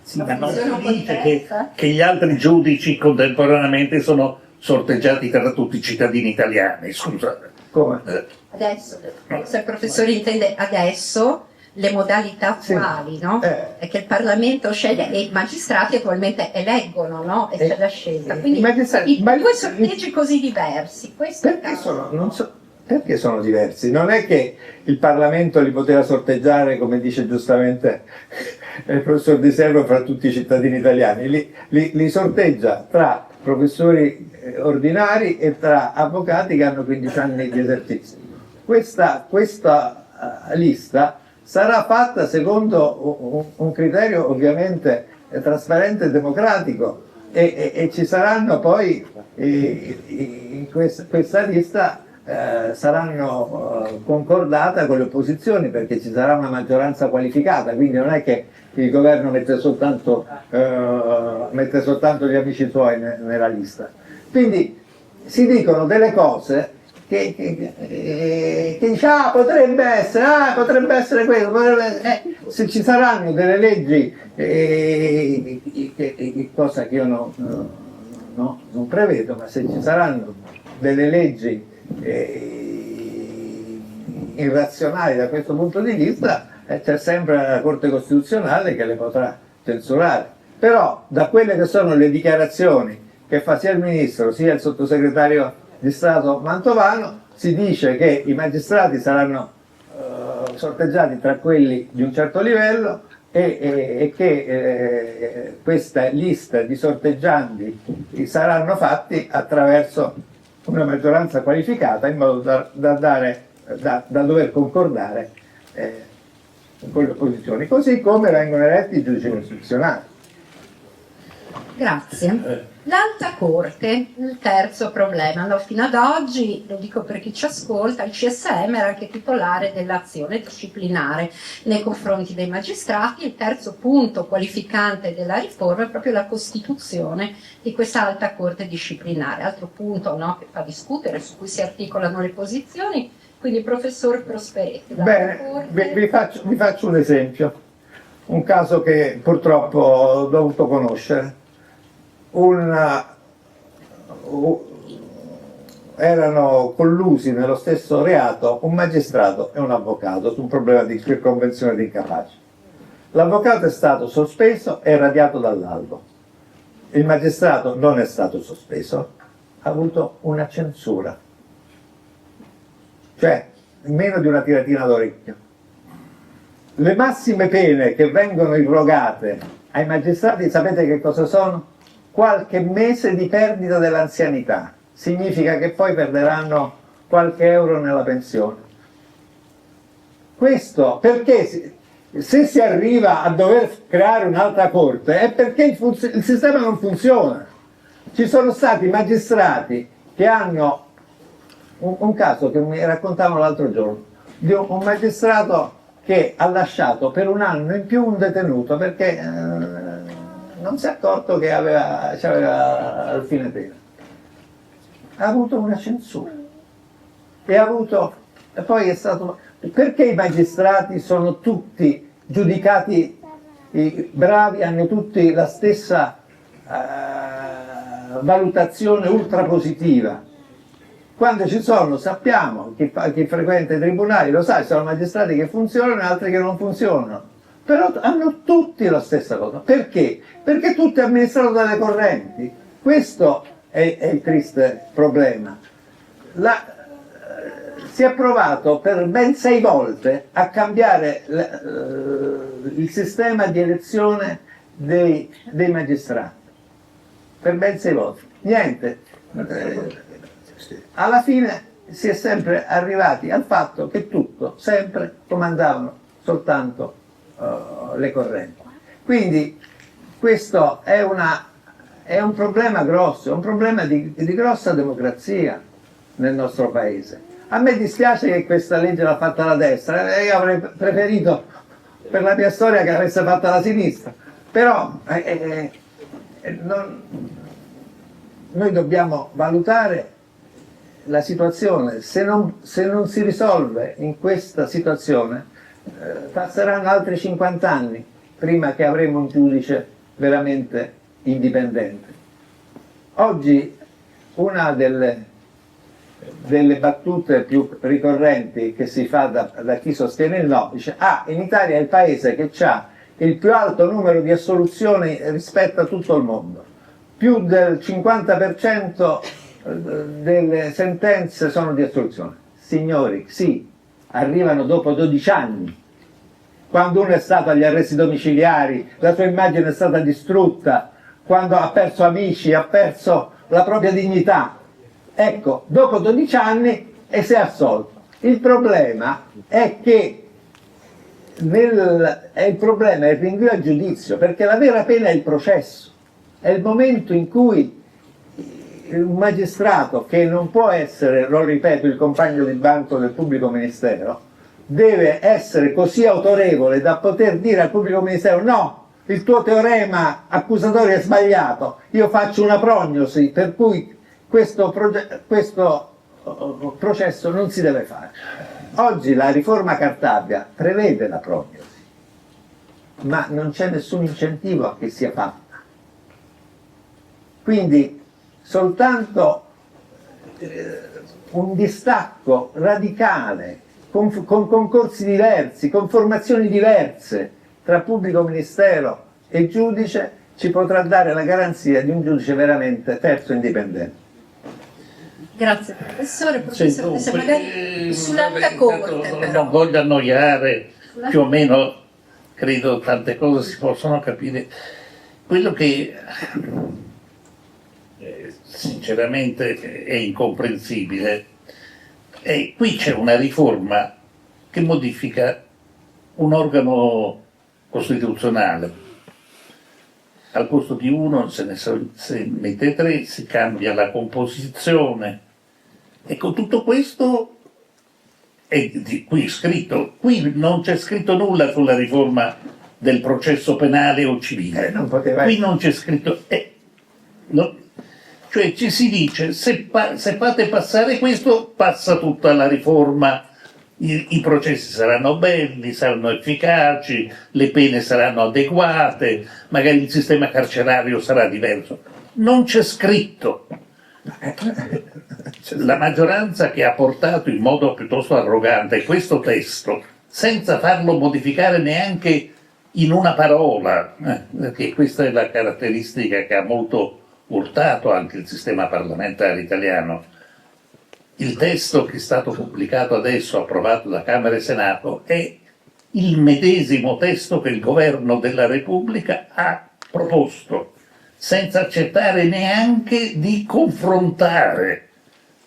Sì, ma non si dice che gli altri giudici contemporaneamente sono sorteggiati tra tutti i cittadini italiani, scusate. Come? Adesso, se il professore intende adesso, le modalità attuali, sì, no? È che il Parlamento sceglie e i magistrati attualmente eleggono, no? E c'è la scelta. Quindi due sorteggi così diversi. Perché sono diversi? Non è che il Parlamento li poteva sorteggiare, come dice giustamente il professor Di Servo, fra tutti i cittadini italiani, li sorteggia tra professori ordinari e tra avvocati che hanno 15 anni di esercizio. Questa lista sarà fatta secondo un criterio ovviamente trasparente e democratico e ci saranno poi in questa lista saranno concordate con le opposizioni, perché ci sarà una maggioranza qualificata, quindi non è che il governo mette soltanto gli amici suoi nella lista. Quindi si dicono delle cose che dice potrebbe essere quello, se ci saranno delle leggi, cosa che io non prevedo, ma se ci saranno delle leggi irrazionali da questo punto di vista, c'è sempre la Corte Costituzionale che le potrà censurare. Però da quelle che sono le dichiarazioni che fa sia il Ministro sia il Sottosegretario di Stato Mantovano, si dice che i magistrati saranno sorteggiati tra quelli di un certo livello e che questa lista di sorteggiandi saranno fatti attraverso una maggioranza qualificata, in modo da dover concordare con le opposizioni, così come vengono eletti i giudici costituzionali. Grazie. L'Alta Corte, il terzo problema. No, fino ad oggi, lo dico per chi ci ascolta, il CSM era anche titolare dell'azione disciplinare nei confronti dei magistrati. Il terzo punto qualificante della riforma è proprio la costituzione di questa Alta Corte disciplinare. Altro punto, no, che fa discutere, su cui si articolano le posizioni. Quindi, professor Prosperetti. Bene, vi faccio un esempio, un caso che purtroppo ho dovuto conoscere. Erano collusi nello stesso reato un magistrato e un avvocato su un problema di circonvenzione di incapace. L'avvocato è stato sospeso e radiato dall'albo. Il magistrato non è stato sospeso, ha avuto una censura, cioè meno di una tiratina d'orecchio. Le massime pene che vengono irrogate ai magistrati, sapete che cosa sono? Qualche mese di perdita dell'anzianità, significa che poi perderanno qualche euro nella pensione. Questo perché se si arriva a dover creare un'altra corte è perché il sistema non funziona. Ci sono stati magistrati che hanno un caso che mi raccontavano l'altro giorno di un magistrato che ha lasciato per un anno in più un detenuto perché non si è accorto che c'aveva il fine pena. Ha avuto una censura e poi è stato, perché i magistrati sono tutti giudicati bravi, hanno tutti la stessa valutazione ultra positiva, quando ci sono, sappiamo, chi frequenta i tribunali lo sa, ci sono magistrati che funzionano e altri che non funzionano, però hanno tutti la stessa cosa. Perché? Perché tutti amministrano dalle correnti. Questo è il triste problema. Si è provato per ben 6 volte a cambiare il sistema di elezione dei magistrati, per ben 6 volte. Niente. Alla fine si è sempre arrivati al fatto che tutto sempre comandavano soltanto le correnti. Quindi Questo è un problema grosso, è un problema di grossa democrazia nel nostro paese. A me dispiace che questa legge l'ha fatta la destra, io avrei preferito per la mia storia che l'avesse fatta la sinistra, però noi dobbiamo valutare la situazione. Se non si risolve in questa situazione, passeranno altri 50 anni prima che avremo un giudice veramente indipendente. Oggi una delle battute più ricorrenti che si fa da chi sostiene il no, dice: in Italia è il paese che ha il più alto numero di assoluzioni rispetto a tutto il mondo, più del 50% delle sentenze sono di assoluzione. Signori, sì, arrivano dopo 12 anni, quando uno è stato agli arresti domiciliari, la sua immagine è stata distrutta, quando ha perso amici, ha perso la propria dignità. Ecco, dopo 12 anni e si è assolto. Il problema è che il problema è il rinvio a giudizio, perché la vera pena è il processo, è il momento in cui un magistrato, che non può essere, lo ripeto, il compagno di banco del pubblico ministero, deve essere così autorevole da poter dire al pubblico ministero: no, il tuo teorema accusatorio è sbagliato, io faccio una prognosi per cui questo processo non si deve fare. Oggi la riforma Cartabia prevede la prognosi, ma non c'è nessun incentivo a che sia fatta. Quindi soltanto un distacco radicale, con concorsi diversi, con formazioni diverse tra pubblico ministero e giudice, ci potrà dare la garanzia di un giudice veramente terzo e indipendente. Grazie professore. Professore, se magari sull'alta corte. Non voglio annoiare, più o meno credo tante cose si possono capire. Quello che sinceramente è incomprensibile è qui c'è una riforma che modifica un organo costituzionale. Al posto di uno se mette 3, si cambia la composizione. Ecco, tutto questo è qui scritto. Qui non c'è scritto nulla sulla riforma del processo penale o civile. Qui non c'è scritto. Cioè ci si dice: se fate passare questo, passa tutta la riforma. I processi saranno belli, saranno efficaci, le pene saranno adeguate, magari il sistema carcerario sarà diverso. Non c'è scritto. La maggioranza che ha portato in modo piuttosto arrogante questo testo, senza farlo modificare neanche in una parola, perché questa è la caratteristica che ha molto urtato anche il sistema parlamentare italiano. Il testo che è stato pubblicato adesso, approvato da Camera e Senato, è il medesimo testo che il governo della Repubblica ha proposto, senza accettare neanche di confrontare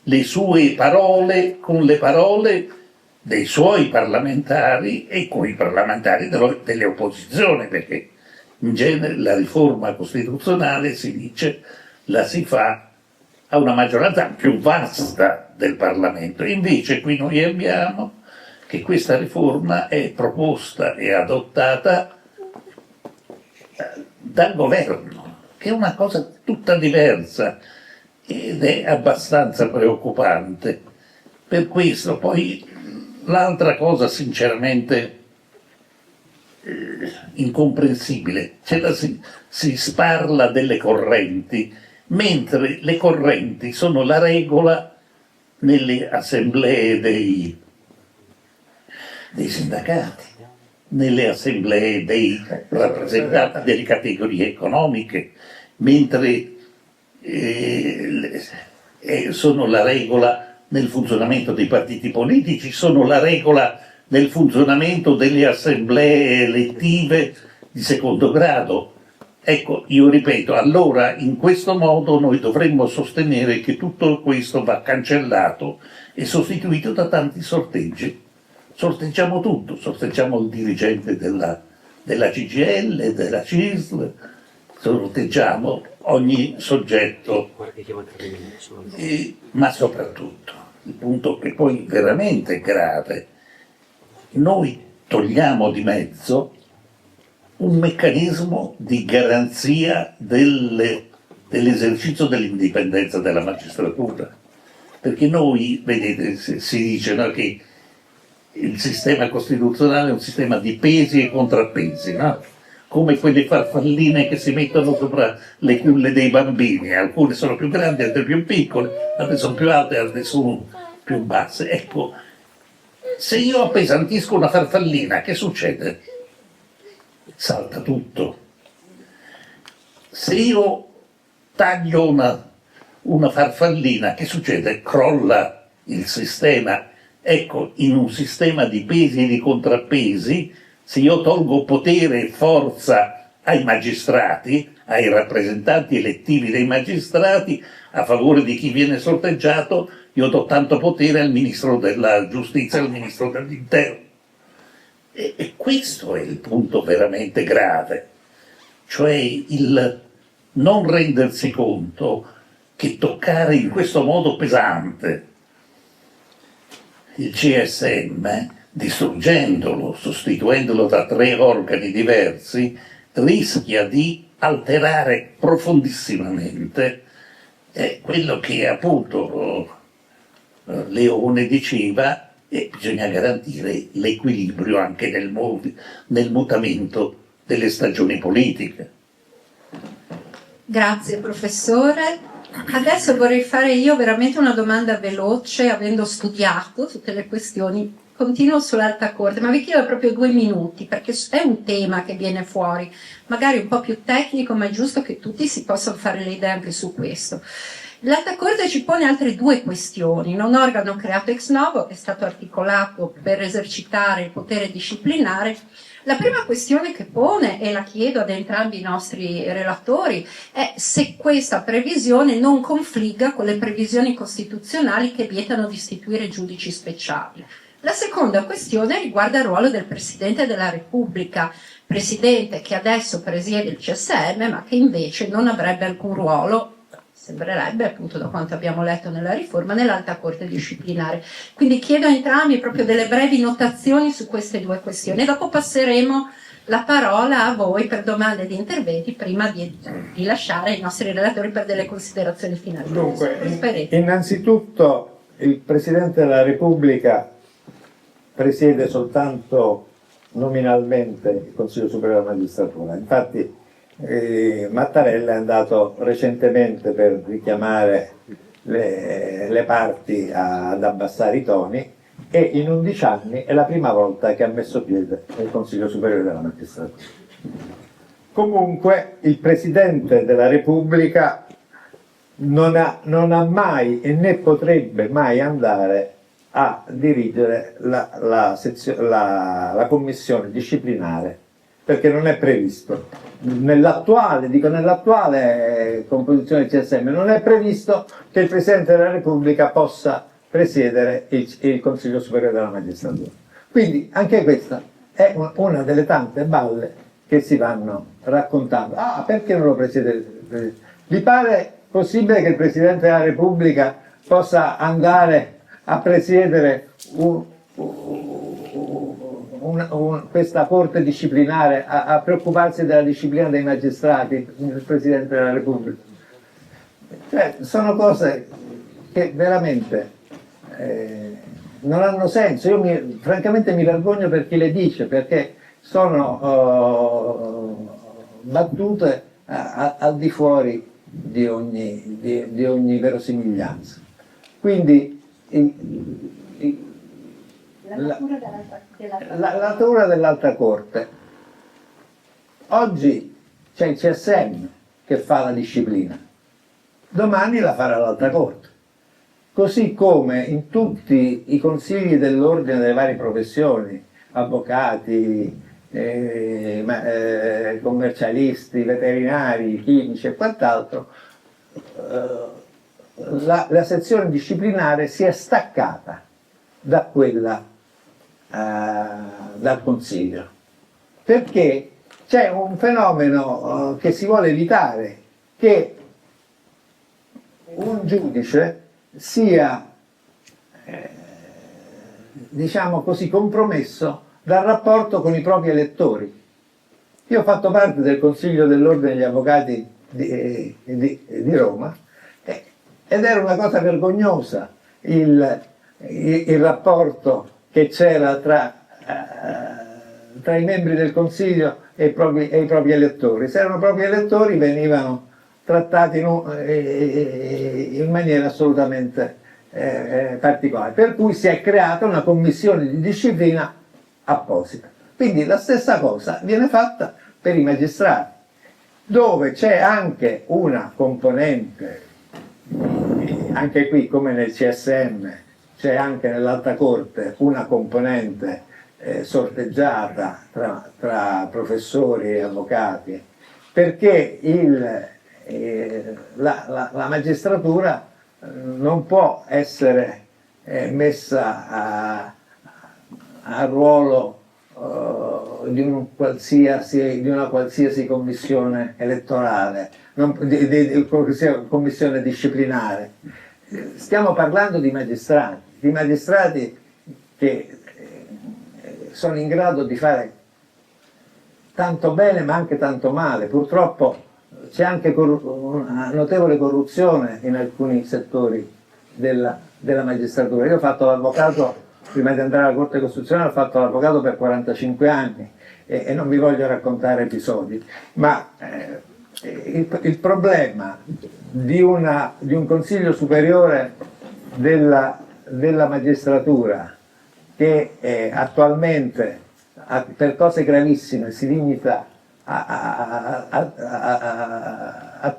le sue parole con le parole dei suoi parlamentari e con i parlamentari delle opposizioni, perché in genere la riforma costituzionale si dice la si fa a una maggioranza più vasta del Parlamento. Invece qui noi abbiamo che questa riforma è proposta e adottata dal governo, che è una cosa tutta diversa ed è abbastanza preoccupante. Per questo poi l'altra cosa sinceramente incomprensibile, si parla delle correnti, mentre le correnti sono la regola nelle assemblee dei sindacati, nelle assemblee dei rappresentanti delle categorie economiche, mentre sono la regola nel funzionamento dei partiti politici, sono la regola nel funzionamento delle assemblee elettive di secondo grado. Ecco, io ripeto, allora in questo modo noi dovremmo sostenere che tutto questo va cancellato e sostituito da tanti sorteggi. Sorteggiamo tutto, sorteggiamo il dirigente della CGIL, della CISL, sorteggiamo ogni soggetto, ma soprattutto il punto che poi veramente è grave, noi togliamo di mezzo un meccanismo di garanzia dell'esercizio dell'indipendenza della magistratura. Perché noi, vedete, si dice, no, che il sistema costituzionale è un sistema di pesi e contrappesi, no? Come quelle farfalline che si mettono sopra le culle dei bambini, alcune sono più grandi, altre più piccole, altre sono più alte, altre sono più basse. Ecco, se io appesantisco una farfallina, che succede? Salta tutto. Se io taglio una farfallina, che succede? Crolla il sistema. Ecco, in un sistema di pesi e di contrappesi, se io tolgo potere e forza ai magistrati, ai rappresentanti elettivi dei magistrati, a favore di chi viene sorteggiato, io do tanto potere al ministro della giustizia e al ministro dell'interno. E questo è il punto veramente grave, cioè il non rendersi conto che toccare in questo modo pesante il CSM, distruggendolo, sostituendolo da 3 organi diversi, rischia di alterare profondissimamente quello che appunto Leone diceva, e bisogna garantire l'equilibrio anche nel mutamento delle stagioni politiche. Grazie professore. Adesso vorrei fare io veramente una domanda veloce, avendo studiato tutte le questioni. Continuo sull'Alta Corte, ma vi chiedo proprio 2 minuti, perché è un tema che viene fuori, magari un po' più tecnico, ma è giusto che tutti si possano fare le idee anche su questo. L'Alta Corte ci pone altre 2 questioni. Un organo creato ex novo, che è stato articolato per esercitare il potere disciplinare. La prima questione che pone, e la chiedo ad entrambi i nostri relatori, è se questa previsione non confligga con le previsioni costituzionali che vietano di istituire giudici speciali. La seconda questione riguarda il ruolo del Presidente della Repubblica, Presidente che adesso presiede il CSM, ma che invece non avrebbe alcun ruolo, sembrerebbe appunto da quanto abbiamo letto nella riforma, nell'Alta Corte disciplinare. Quindi chiedo a entrambi proprio delle brevi notazioni su queste 2 questioni e dopo passeremo la parola a voi per domande di interventi prima di lasciare i nostri relatori per delle considerazioni finali. Dunque, innanzitutto il Presidente della Repubblica presiede soltanto nominalmente il Consiglio Superiore della Magistratura. Infatti Mattarella è andato recentemente per richiamare le parti ad abbassare i toni e in 11 anni è la prima volta che ha messo piede nel Consiglio Superiore della Magistratura. Comunque il Presidente della Repubblica non ha mai e né potrebbe mai andare a dirigere la commissione disciplinare, perché non è previsto. Nell'attuale composizione del CSM non è previsto che il Presidente della Repubblica possa presiedere il Consiglio Superiore della Magistratura. Quindi anche questa è una delle tante balle che si vanno raccontando. Ah, perché non lo presiede? Vi pare possibile che il Presidente della Repubblica possa andare a presiedere questa corte disciplinare, a preoccuparsi della disciplina dei magistrati, il Presidente della Repubblica? Cioè, sono cose che veramente non hanno senso. Io francamente mi vergogno per chi le dice, perché sono battute al di fuori di ogni verosimiglianza. Quindi la natura dell'Alta Corte. Oggi c'è il CSM che fa la disciplina, domani la farà l'Alta Corte. Così come in tutti i consigli dell'ordine delle varie professioni, avvocati, commercialisti, veterinari, chimici e quant'altro, la sezione disciplinare si è staccata da quella dal Consiglio, perché c'è un fenomeno che si vuole evitare, che un giudice sia, diciamo così, compromesso dal rapporto con i propri elettori. Io ho fatto parte del Consiglio dell'Ordine degli Avvocati di Roma ed era una cosa vergognosa il rapporto che c'era tra i membri del Consiglio e i propri elettori. Se erano propri elettori venivano trattati in maniera assolutamente particolare, per cui si è creata una commissione di disciplina apposita. Quindi la stessa cosa viene fatta per i magistrati, dove c'è anche una componente, anche qui come nel CSM, c'è anche nell'Alta Corte una componente sorteggiata tra professori e avvocati, perché la magistratura non può essere messa a ruolo di una qualsiasi commissione elettorale, commissione disciplinare. Stiamo parlando di magistrati che sono in grado di fare tanto bene ma anche tanto male. Purtroppo c'è anche una notevole corruzione in alcuni settori della magistratura. Io ho fatto l'avvocato, prima di andare alla Corte Costituzionale, ho fatto l'avvocato per 45 anni e non vi voglio raccontare episodi, ma il problema di un Consiglio Superiore della magistratura che attualmente per cose gravissime si limita a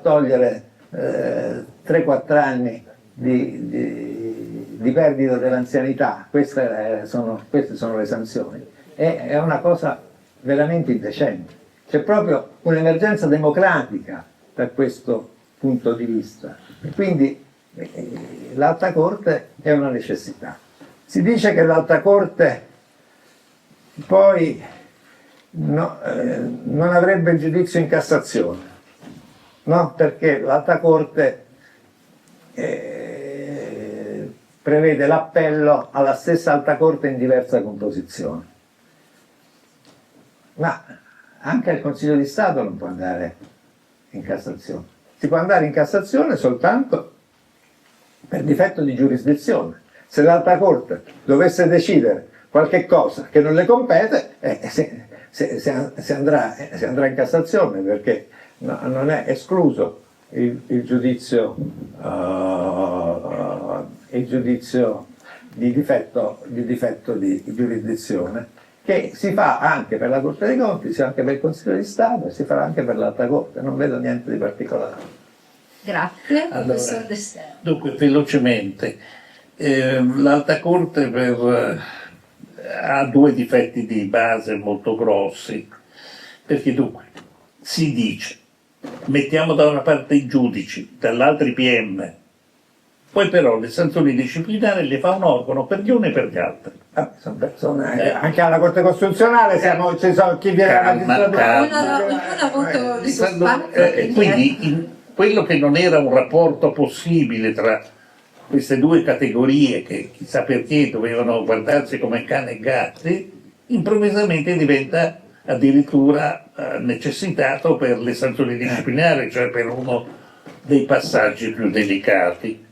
togliere 3-4 anni di perdita dell'anzianità, queste sono le sanzioni, è una cosa veramente indecente. C'è proprio un'emergenza democratica da questo punto di vista, e quindi l'Alta Corte è una necessità. Si dice che l'Alta Corte poi non avrebbe il giudizio in Cassazione, no? Perché l'Alta Corte prevede l'appello alla stessa Alta Corte in diversa composizione. Ma anche il Consiglio di Stato non può andare in Cassazione. Si può andare in Cassazione soltanto per difetto di giurisdizione. Se l'Alta Corte dovesse decidere qualche cosa che non le compete, si andrà in Cassazione, perché non è escluso il giudizio di difetto di giurisdizione, che si fa anche per la Corte dei Conti, si fa anche per il Consiglio di Stato e si farà anche per l'Alta Corte. Non vedo niente di particolare. Grazie, allora, professor Dessert. Dunque, velocemente, l'Alta Corte ha due difetti di base molto grossi, perché dunque si dice mettiamo da una parte i giudici, dall'altra i PM, poi però le sanzioni disciplinari le fa un organo per gli uni e per gli altri. Sono persone, anche alla Corte Costituzionale ci sono chi viene alla magistratura. Ognuno ha avuto il suo spazio. Quindi quello che non era un rapporto possibile tra queste due categorie, che chissà perché dovevano guardarsi come cane e gatti, improvvisamente diventa addirittura necessitato per le sanzioni disciplinari, cioè per uno dei passaggi più delicati.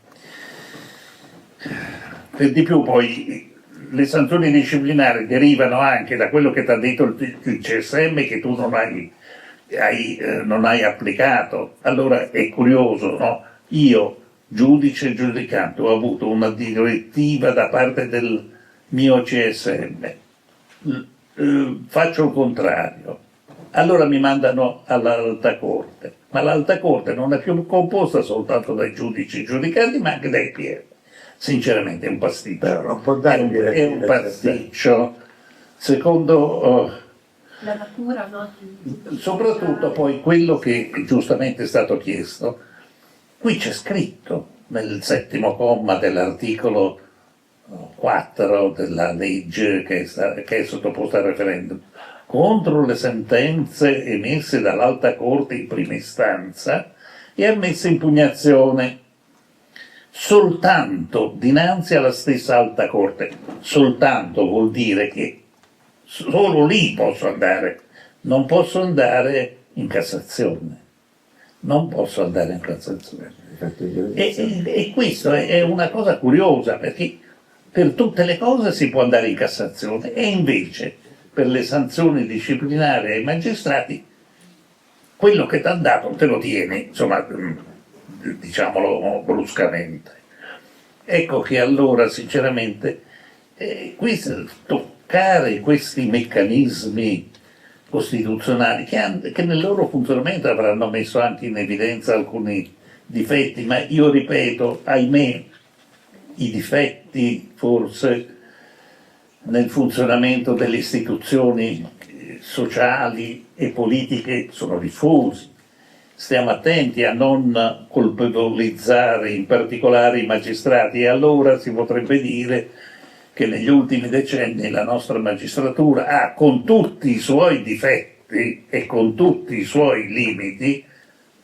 Per di più poi le sanzioni disciplinari derivano anche da quello che ti ha detto il CSM, che tu non hai applicato. Allora è curioso, no? Io, giudice giudicante, ho avuto una direttiva da parte del mio CSM, faccio il contrario, allora mi mandano all'Alta Corte, ma l'Alta Corte non è più composta soltanto dai giudici giudicanti ma anche dai PM. Sinceramente è un pasticcio, è un pasticcio, secondo la natura, no? Soprattutto poi quello che giustamente è stato chiesto. Qui c'è scritto nel 7° comma dell'articolo 4 della legge che è sottoposta al referendum, contro le sentenze emesse dall'Alta Corte in prima istanza e ammesse impugnazione soltanto dinanzi alla stessa Alta Corte. Soltanto vuol dire che solo lì posso andare, non posso andare in Cassazione. Non posso andare in Cassazione. E questo è una cosa curiosa, perché per tutte le cose si può andare in Cassazione e invece per le sanzioni disciplinari ai magistrati quello che ti hanno dato te lo tieni, insomma, diciamolo bruscamente. Ecco che allora sinceramente toccare questi meccanismi costituzionali che nel loro funzionamento avranno messo anche in evidenza alcuni difetti, ma io ripeto, ahimè, i difetti forse nel funzionamento delle istituzioni sociali e politiche sono diffusi. Stiamo attenti a non colpevolizzare in particolare i magistrati e allora si potrebbe dire che negli ultimi decenni la nostra magistratura ha, con tutti i suoi difetti e con tutti i suoi limiti,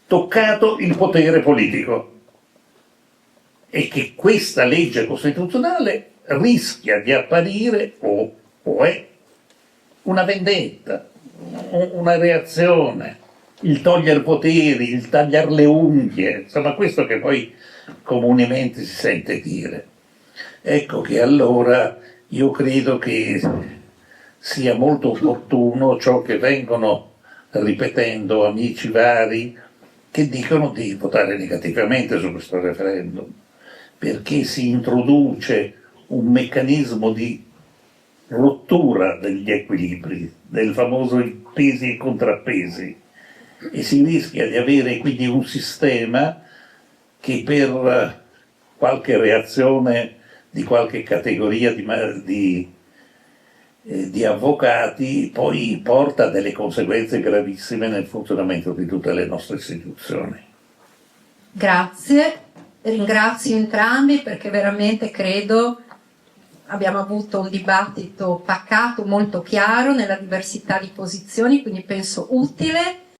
toccato il potere politico e che questa legge costituzionale rischia di apparire o è una vendetta, una reazione, il togliere poteri, il tagliare le unghie, insomma questo che poi comunemente si sente dire. Ecco che allora io credo che sia molto opportuno ciò che vengono ripetendo amici vari che dicono di votare negativamente su questo referendum, perché si introduce un meccanismo di rottura degli equilibri, del famoso pesi e contrappesi, e si rischia di avere quindi un sistema che per qualche reazione di qualche categoria di avvocati poi porta a delle conseguenze gravissime nel funzionamento di tutte le nostre istituzioni. Grazie, ringrazio entrambi perché veramente credo abbiamo avuto un dibattito pacato, molto chiaro nella diversità di posizioni, quindi penso utile.